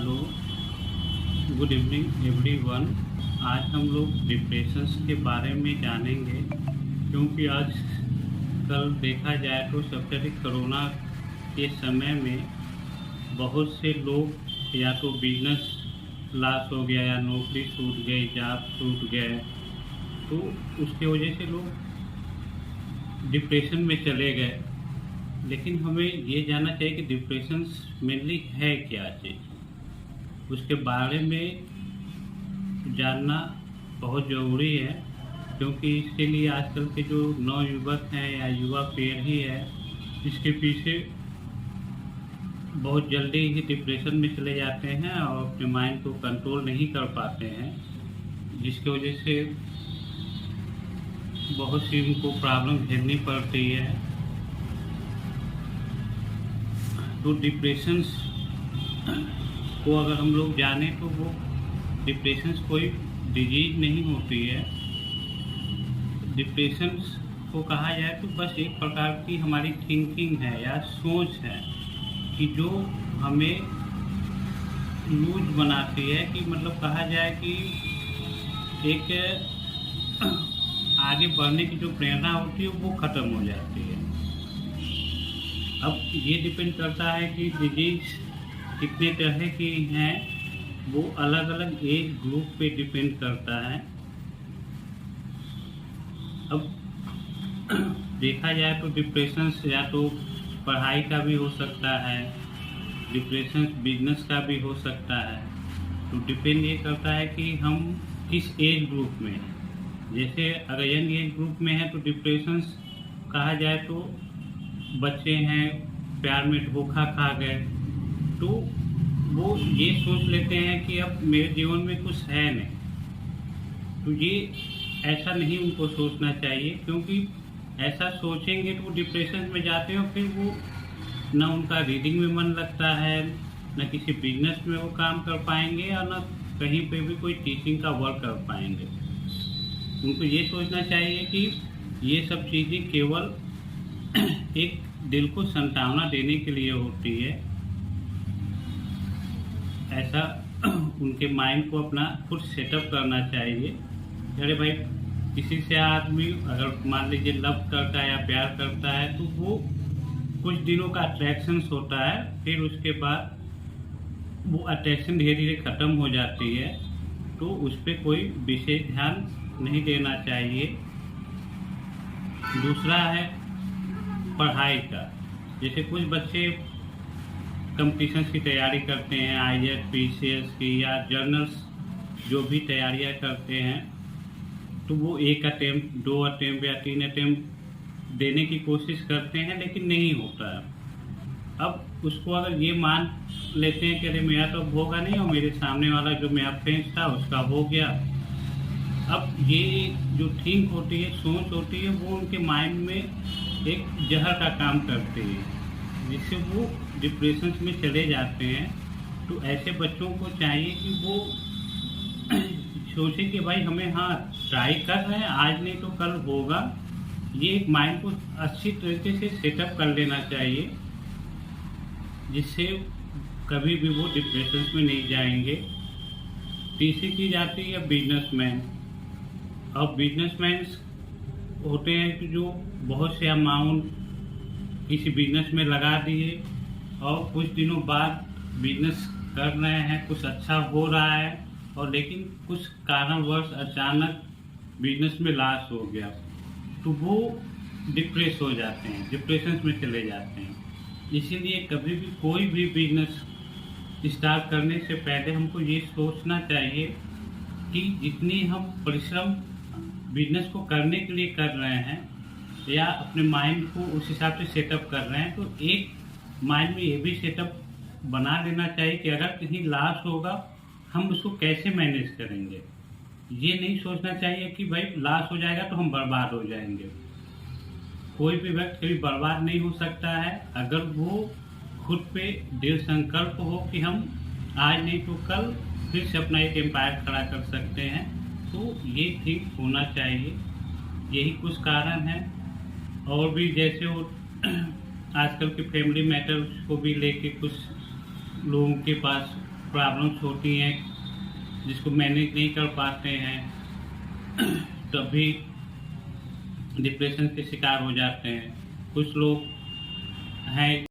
Hello, good evening everyone. आज हम लोग डिप्रेशंस के बारे में जानेंगे, क्योंकि आज कल देखा जाए तो सबसे अधिक कोरोना के समय में बहुत से लोग या तो बिजनेस लॉस हो गया या नौकरी छूट गई, जॉब छूट गए, तो उसके वजह से लोग डिप्रेशन में चले गए। लेकिन हमें ये जानना चाहिए कि डिप्रेशन मेनली है क्या चीज़, उसके बारे में जानना बहुत ज़रूरी है। क्योंकि इसके लिए आजकल के जो नवयुवक हैं या युवा पीढ़ी है, इसके पीछे बहुत जल्दी ही डिप्रेशन में चले जाते हैं और अपने माइंड को कंट्रोल नहीं कर पाते हैं, जिसकी वजह से बहुत सी उनको प्रॉब्लम झेलनी पड़ती है। तो डिप्रेशंस को अगर हम लोग जानें तो वो डिप्रेशंस कोई डिजीज नहीं होती है। डिप्रेशंस को कहा जाए तो बस एक प्रकार की हमारी थिंकिंग है या सोच है कि जो हमें लूज बनाती है, कि मतलब कहा जाए कि एक आगे बढ़ने की जो प्रेरणा होती है वो ख़त्म हो जाती है। अब ये डिपेंड करता है कि डिजीज कितने तरह की हैं, वो अलग अलग एज ग्रुप पे डिपेंड करता है। अब देखा जाए तो डिप्रेशन या तो पढ़ाई का भी हो सकता है, डिप्रेशन बिजनेस का भी हो सकता है। तो डिपेंड ये करता है कि हम किस एज ग्रुप में हैं। जैसे अगर यंग एज ग्रुप में है तो डिप्रेशन कहा जाए तो बच्चे हैं, प्यार में धोखा खा गए, तो वो ये सोच लेते हैं कि अब मेरे जीवन में कुछ है नहीं। तो ये ऐसा नहीं उनको सोचना चाहिए, क्योंकि ऐसा सोचेंगे तो वो डिप्रेशन में जाते हैं और फिर वो ना उनका रीडिंग में मन लगता है, ना किसी बिजनेस में वो काम कर पाएंगे और ना कहीं पे भी कोई टीचिंग का वर्क कर पाएंगे। उनको ये सोचना चाहिए कि ये सब चीज़ें केवल एक दिल को सांत्वना देने के लिए होती है। ऐसा उनके माइंड को अपना खुद सेटअप करना चाहिए। अरे भाई, किसी से आदमी अगर मान लीजिए लव करता है या प्यार करता है तो वो कुछ दिनों का अट्रैक्शन होता है, फिर उसके बाद वो अट्रैक्शन धीरे धीरे ख़त्म हो जाती है। तो उस पर कोई विशेष ध्यान नहीं देना चाहिए। दूसरा है पढ़ाई का। जैसे कुछ बच्चे कंपटीशंस की तैयारी करते हैं, IELTS PCS की या जर्नल्स जो भी तैयारियां करते हैं, तो वो एक अटेम्प्ट, 2 अटेम्प्ट या 3 अटेम्प्ट देने की कोशिश करते हैं, लेकिन नहीं होता है। अब उसको अगर ये मान लेते हैं कि अरे मेरा तो होगा नहीं और मेरे सामने वाला जो मेरा फ्रेंड था उसका हो गया। अब ये जो थिंक होती है, सोच होती है, वो उनके माइंड में एक जहर का काम करती है, जिससे वो डिप्रेशन में चले जाते हैं। तो ऐसे बच्चों को चाहिए कि वो सोचे कि भाई हमें ट्राई कर रहे हैं, आज नहीं तो कल होगा। ये एक माइंड को अच्छी तरीके से सेटअप कर लेना चाहिए, जिससे कभी भी वो डिप्रेशन में नहीं जाएंगे। तीसरी चीज़ आती है बिजनेसमैन। अब बिजनेसमैन होते हैं कि जो बहुत से अमाउंट किसी बिजनेस में लगा दिए और कुछ दिनों बाद बिजनेस कर रहे हैं, कुछ अच्छा हो रहा है, और लेकिन कुछ कारणवश अचानक बिजनेस में लॉस हो गया, तो वो डिप्रेस हो जाते हैं, डिप्रेशन में चले जाते हैं। इसीलिए कभी भी कोई भी बिजनेस स्टार्ट करने से पहले हमको ये सोचना चाहिए कि जितनी हम परिश्रम बिजनेस को करने के लिए कर रहे हैं या अपने माइंड को उस हिसाब से सेटअप कर रहे हैं, तो एक माइंड में ये भी सेटअप बना लेना चाहिए कि अगर कहीं लॉस होगा हम उसको कैसे मैनेज करेंगे। ये नहीं सोचना चाहिए कि भाई लॉस हो जाएगा तो हम बर्बाद हो जाएंगे। कोई भी व्यक्ति कभी बर्बाद नहीं हो सकता है अगर वो खुद पे दृढ़ संकल्प हो कि हम आज नहीं तो कल फिर से अपना एक एम्पायर खड़ा कर सकते हैं। तो ये ठीक होना चाहिए। यही कुछ कारण है। और भी जैसे वो आजकल के फैमिली मैटर्स को भी लेके कुछ लोगों के पास प्रॉब्लम्स होती हैं जिसको मैनेज नहीं कर पाते हैं, तभी डिप्रेशन के शिकार हो जाते हैं। कुछ लोग हैं